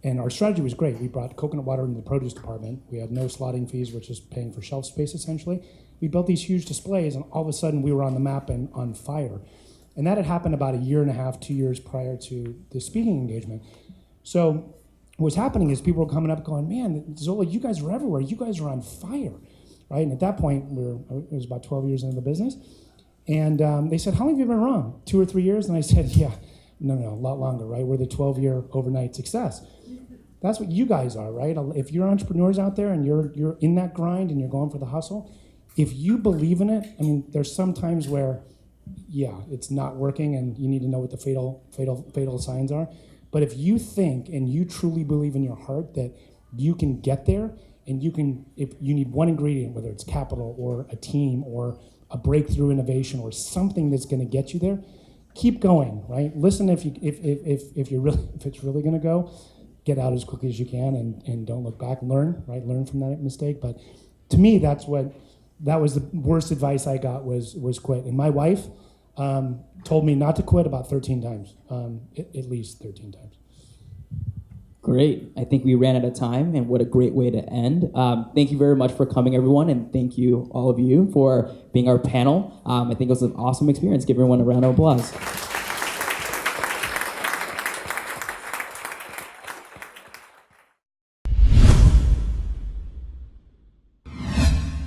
And our strategy was great. We brought coconut water into the produce department. We had no slotting fees, which is paying for shelf space essentially. we built these huge displays, and all of a sudden we were on the map and on fire. And that had happened about a year and a half, 2 years prior to the speaking engagement. So what's happening is people were coming up going, man, Zola, you guys are everywhere. You guys are on fire, right? And at that point, it was about 12 years into the business. And they said, how long have you been wrong? 2 or 3 years? And I said, yeah, no, a lot longer, right? We're the 12-year overnight success. That's what you guys are, right? If you're entrepreneurs out there and you're in that grind and you're going for the hustle, if you believe in it, I mean, there's some times where, yeah, it's not working and you need to know what the fatal signs are. But if you think and you truly believe in your heart that you can get there, and if you need one ingredient, whether it's capital or a team or a breakthrough innovation or something that's going to get you there, keep going, right? Listen, if it's really going to go, get out as quickly as you can and don't look back. Learn, right? Learn from that mistake. But to me, that was the worst advice I got was quit. And my wife told me not to quit about 13 times, at least 13 times. Great. I think we ran out of time, and what a great way to end. Thank you very much for coming, everyone, and thank you, all of you, for being our panel. I think it was an awesome experience. Give everyone a round of applause.